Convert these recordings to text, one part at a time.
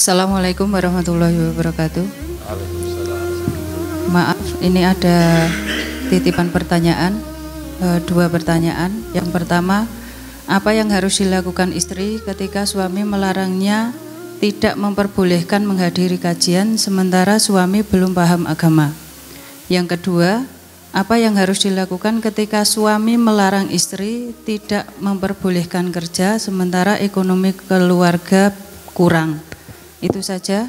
Assalamualaikum warahmatullahi wabarakatuh. Maaf, ini ada titipan pertanyaan, dua pertanyaan. Yang pertama, apa yang harus dilakukan istri ketika suami melarangnya tidak memperbolehkan menghadiri kajian sementara suami belum paham agama? Yang kedua, apa yang harus dilakukan ketika suami melarang istri tidak memperbolehkan kerja sementara ekonomi keluarga kurang? Itu saja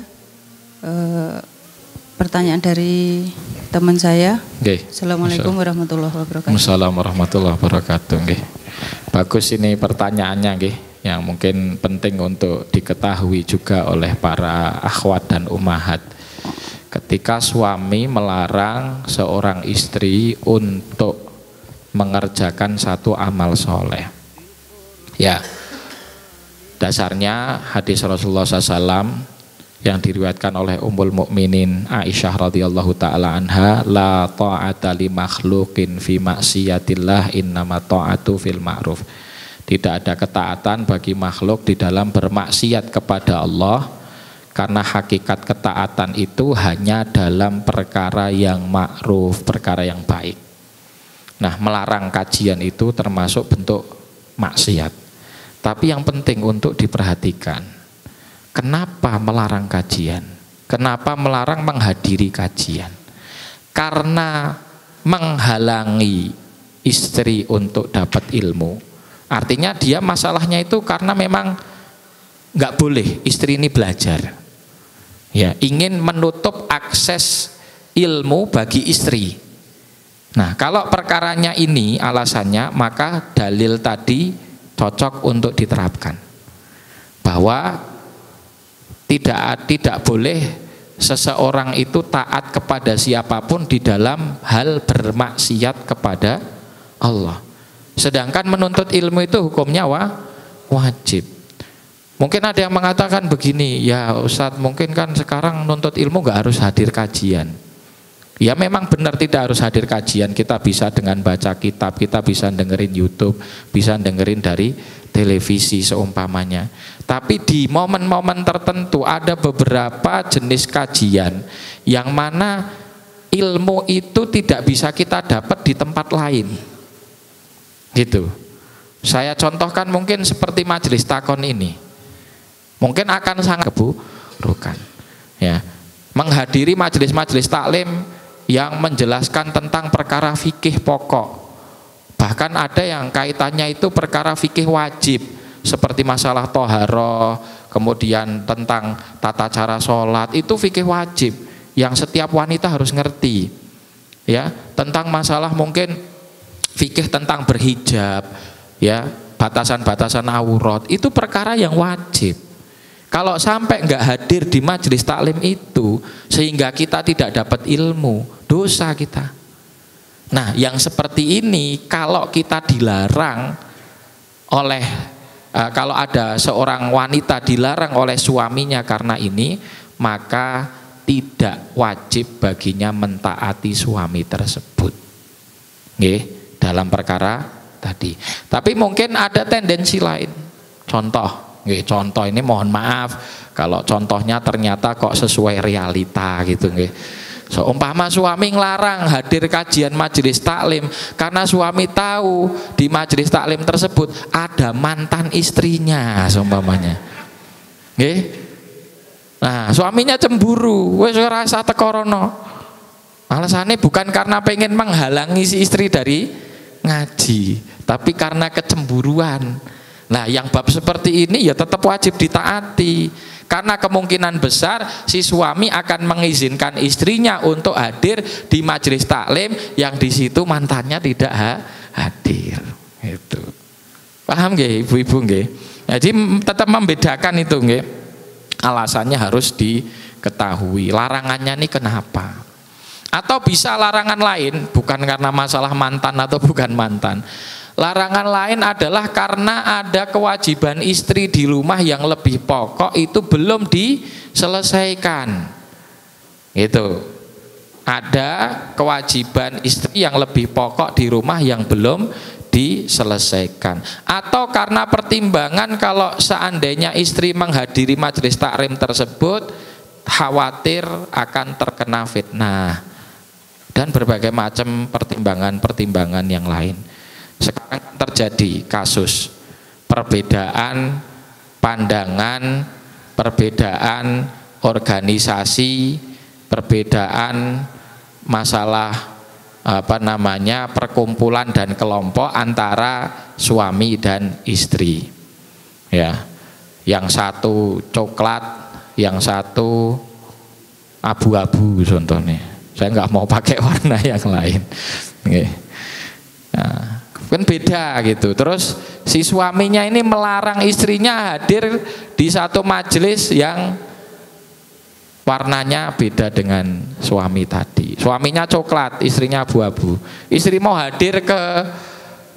pertanyaan dari teman saya. Okay. Assalamualaikum warahmatullahi wabarakatuh. Assalamualaikum warahmatullahi wabarakatuh. Okay. Bagus ini pertanyaannya, okay, yang mungkin penting untuk diketahui juga oleh para akhwat dan ummahat. Ketika suami melarang seorang istri untuk mengerjakan satu amal soleh, ya, dasarnya hadis Rasulullah SAW yang diriwayatkan oleh Ummul Mukminin Aisyah radhiyallahu taala anha, la ta'ata li makhluqin fi maksiatillah innama ta'atu fil ma'ruf. Tidak ada ketaatan bagi makhluk di dalam bermaksiat kepada Allah, karena hakikat ketaatan itu hanya dalam perkara yang ma'ruf, perkara yang baik. Nah, melarang kajian itu termasuk bentuk maksiat. Tapi yang penting untuk diperhatikan, kenapa melarang kajian? Kenapa melarang menghadiri kajian? Karena menghalangi istri untuk dapat ilmu. Artinya dia masalahnya itu karena memang nggak boleh istri ini belajar. Ya, ingin menutup akses ilmu bagi istri. Nah, kalau perkaranya ini alasannya, maka dalil tadi cocok untuk diterapkan, bahwa tidak boleh seseorang itu taat kepada siapapun di dalam hal bermaksiat kepada Allah. Sedangkan menuntut ilmu itu hukumnya wajib. Mungkin ada yang mengatakan begini, ya Ustadz, mungkin kan sekarang nuntut ilmu nggak harus hadir kajian. Ya memang benar tidak harus hadir kajian, kita bisa dengan baca kitab, kita bisa dengerin YouTube, bisa dengerin dari televisi seumpamanya. Tapi di momen-momen tertentu ada beberapa jenis kajian yang mana ilmu itu tidak bisa kita dapat di tempat lain. Gitu. Saya contohkan mungkin seperti majelis takon ini. Mungkin akan sangat keburukan. Ya. Menghadiri majelis-majelis taklim yang menjelaskan tentang perkara fikih pokok, bahkan ada yang kaitannya itu perkara fikih wajib seperti masalah toharoh, kemudian tentang tata cara sholat, itu fikih wajib yang setiap wanita harus ngerti. Ya, tentang masalah mungkin fikih tentang berhijab, ya, batasan-batasan aurat, itu perkara yang wajib. Kalau sampai nggak hadir di majelis taklim itu sehingga kita tidak dapat ilmu, dosa kita. Nah, yang seperti ini kalau kita dilarang oleh kalau ada seorang wanita dilarang oleh suaminya karena ini, maka tidak wajib baginya mentaati suami tersebut. Nggih, dalam perkara tadi. Tapi mungkin ada tendensi lain. Contoh ini mohon maaf kalau contohnya ternyata kok sesuai realita gitu nggih. So, umpama suami ngelarang hadir kajian majelis taklim karena suami tahu di majelis taklim tersebut ada mantan istrinya seumpamanya. Nggih. Nah, suaminya cemburu, wis ora rasa teko rono. Alasannya bukan karena pengen menghalangi si istri dari ngaji, tapi karena kecemburuan. Nah, yang bab seperti ini ya tetap wajib ditaati, karena kemungkinan besar si suami akan mengizinkan istrinya untuk hadir di majelis taklim yang di situ mantannya tidak hadir. Itu paham nggih ibu-ibu nggih? Jadi tetap membedakan itu nggih. Alasannya harus diketahui. Larangannya ini kenapa? Atau bisa larangan lain, bukan karena masalah mantan atau bukan mantan. Larangan lain adalah karena ada kewajiban istri di rumah yang lebih pokok itu belum diselesaikan. Itu. Ada kewajiban istri yang lebih pokok di rumah yang belum diselesaikan, atau karena pertimbangan kalau seandainya istri menghadiri majelis taklim tersebut khawatir akan terkena fitnah dan berbagai macam pertimbangan-pertimbangan yang lain. Sekarang terjadi kasus perbedaan pandangan, perbedaan organisasi, perbedaan masalah perkumpulan dan kelompok antara suami dan istri. Ya, yang satu coklat, yang satu abu-abu contohnya. Saya nggak mau pakai warna yang lain. Nah, kan beda gitu. Terus si suaminya ini melarang istrinya hadir di satu majelis yang warnanya beda dengan suami tadi. Suaminya coklat, istrinya abu-abu. Istri mau hadir ke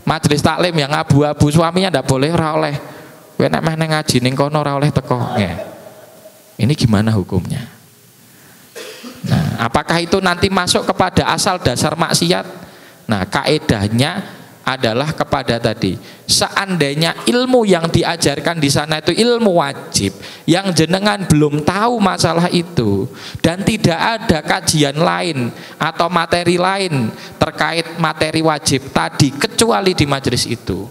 majelis taklim yang abu-abu, suaminya ndak boleh, ora oleh. Kowe nek meh ngaji ning kono ora oleh teko. Ini gimana hukumnya? Nah, apakah itu nanti masuk kepada asal dasar maksiat? Nah, kaedahnya adalah kepada tadi, seandainya ilmu yang diajarkan di sana itu ilmu wajib yang jenengan belum tahu masalah itu dan tidak ada kajian lain atau materi lain terkait materi wajib tadi kecuali di majelis itu,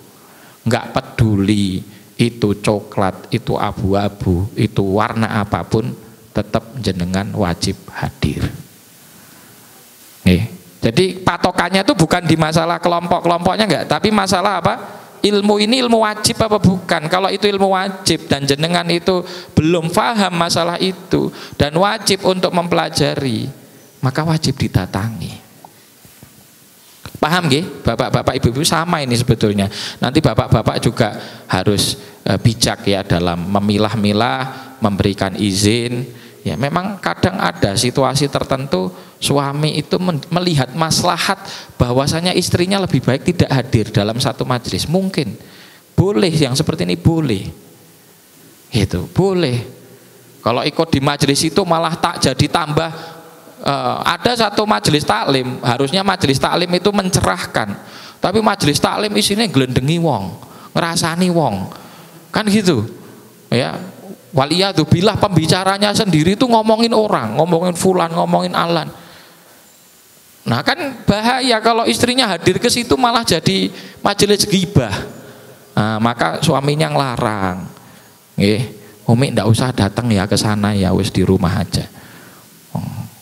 nggak peduli itu coklat, itu abu-abu, itu warna apapun, tetap jenengan wajib hadir. Nih. Jadi patokannya itu bukan di masalah kelompok-kelompoknya enggak, tapi masalah apa? Ilmu ini ilmu wajib apa bukan? Kalau itu ilmu wajib dan jenengan itu belum paham masalah itu dan wajib untuk mempelajari, maka wajib didatangi. Paham nggih? Bapak-bapak, ibu-ibu sama ini sebetulnya. Nanti bapak-bapak juga harus bijak ya dalam memilah-milah, memberikan izin. Ya, memang kadang ada situasi tertentu suami itu melihat maslahat bahwasanya istrinya lebih baik tidak hadir dalam satu majelis. Mungkin boleh yang seperti ini, boleh. Itu boleh. Kalau ikut di majelis itu malah tak jadi tambah ada satu majelis taklim, harusnya majelis taklim itu mencerahkan. Tapi majelis taklim isinya gelendengi wong, ngerasani wong. Kan gitu. Ya. Waliyadzubillah, pembicaranya sendiri itu ngomongin orang, ngomongin fulan, ngomongin alan. Nah kan bahaya kalau istrinya hadir ke situ malah jadi majelis ghibah. Nah, maka suaminya ngelarang. Umi ndak usah datang ya ke sana ya, wis di rumah aja.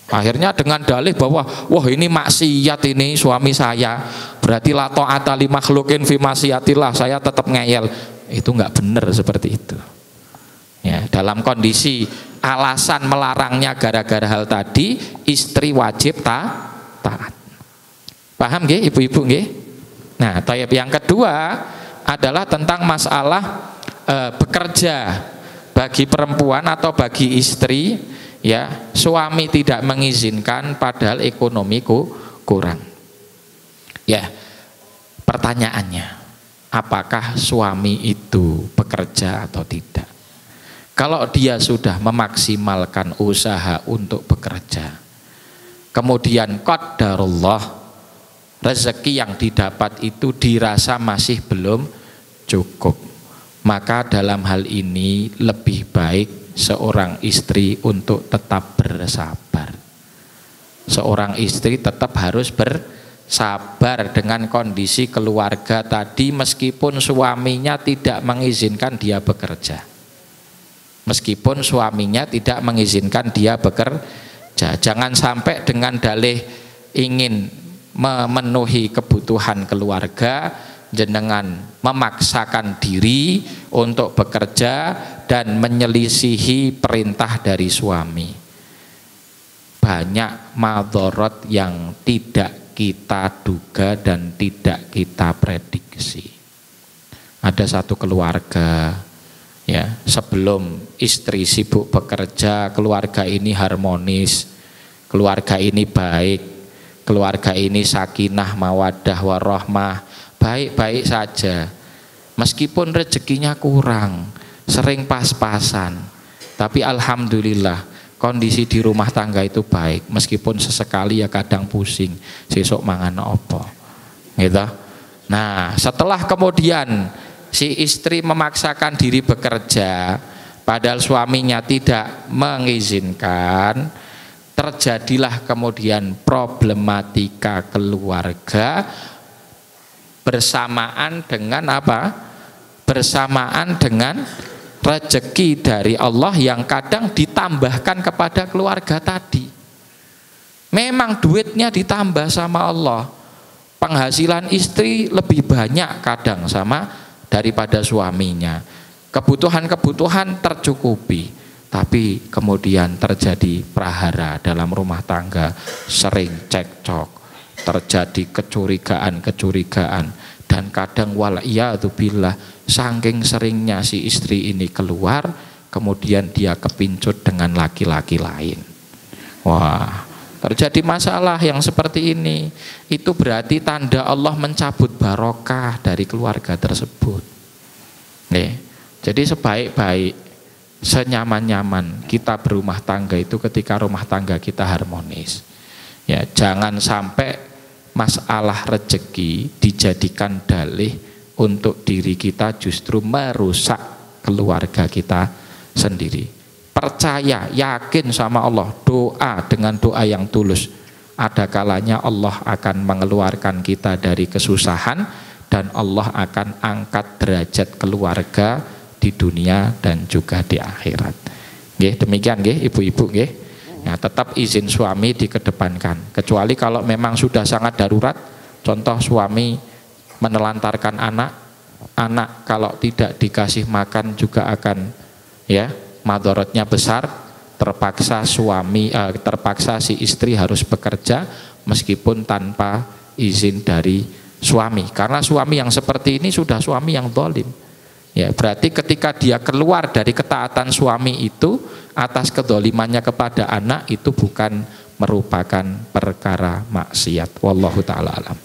Akhirnya dengan dalih bahwa wah ini maksiat ini suami saya, berarti la ta'ata li makhluqin fi maksiatillah, saya tetap ngeyel. Itu enggak benar seperti itu. Ya, dalam kondisi alasan melarangnya gara-gara hal tadi, istri wajib taat. Paham nggih ibu-ibu nggih? Nah, tayab yang kedua adalah tentang masalah bekerja bagi perempuan atau bagi istri, ya, suami tidak mengizinkan padahal ekonomiku kurang. Ya, pertanyaannya, apakah suami itu bekerja atau tidak? Kalau dia sudah memaksimalkan usaha untuk bekerja, kemudian qadarullah rezeki yang didapat itu dirasa masih belum cukup, maka dalam hal ini lebih baik seorang istri untuk tetap bersabar. Seorang istri tetap harus bersabar dengan kondisi keluarga tadi meskipun suaminya tidak mengizinkan dia bekerja. Meskipun suaminya tidak mengizinkan dia bekerja, jangan sampai dengan dalih ingin memenuhi kebutuhan keluarga, jenengan memaksakan diri untuk bekerja dan menyelisihi perintah dari suami. Banyak madharat yang tidak kita duga dan tidak kita prediksi. Ada satu keluarga, ya, sebelum istri sibuk bekerja, keluarga ini harmonis, keluarga ini baik, keluarga ini sakinah mawaddah warahmah, baik-baik saja. Meskipun rezekinya kurang, sering pas-pasan, tapi alhamdulillah kondisi di rumah tangga itu baik. Meskipun sesekali ya kadang pusing, sesuk mangan apa, gitu. Nah, setelah kemudian si istri memaksakan diri bekerja, padahal suaminya tidak mengizinkan, terjadilah kemudian problematika keluarga bersamaan dengan apa? Bersamaan dengan rezeki dari Allah yang kadang ditambahkan kepada keluarga tadi. Memang duitnya ditambah sama Allah, penghasilan istri lebih banyak kadang sama daripada suaminya, kebutuhan-kebutuhan tercukupi, tapi kemudian terjadi prahara dalam rumah tangga, sering cekcok, terjadi kecurigaan, dan kadang wala'iyadzubillah, saking seringnya si istri ini keluar, kemudian dia kepincut dengan laki-laki lain. Wah, terjadi masalah yang seperti ini. Itu berarti tanda Allah mencabut barokah dari keluarga tersebut. Nih, jadi sebaik-baik, senyaman-nyaman kita berumah tangga itu ketika rumah tangga kita harmonis. Ya, jangan sampai masalah rezeki dijadikan dalih untuk diri kita justru merusak keluarga kita sendiri. Percaya, yakin sama Allah, doa dengan doa yang tulus. Ada kalanya Allah akan mengeluarkan kita dari kesusahan dan Allah akan angkat derajat keluarga di dunia dan juga di akhirat. Nggih, demikian nggih ibu-ibu nggih. Nah, tetap izin suami dikedepankan. Kecuali kalau memang sudah sangat darurat, contoh suami menelantarkan anak kalau tidak dikasih makan juga akan madorotnya besar, terpaksa si istri harus bekerja meskipun tanpa izin dari suami, karena suami yang seperti ini sudah suami yang zalim. Ya, berarti ketika dia keluar dari ketaatan suami itu atas kedzalimannya kepada anak, itu bukan merupakan perkara maksiat. Wallahu taala alam.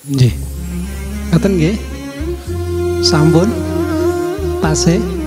Nggih. Ngoten nggih. Sampun tasih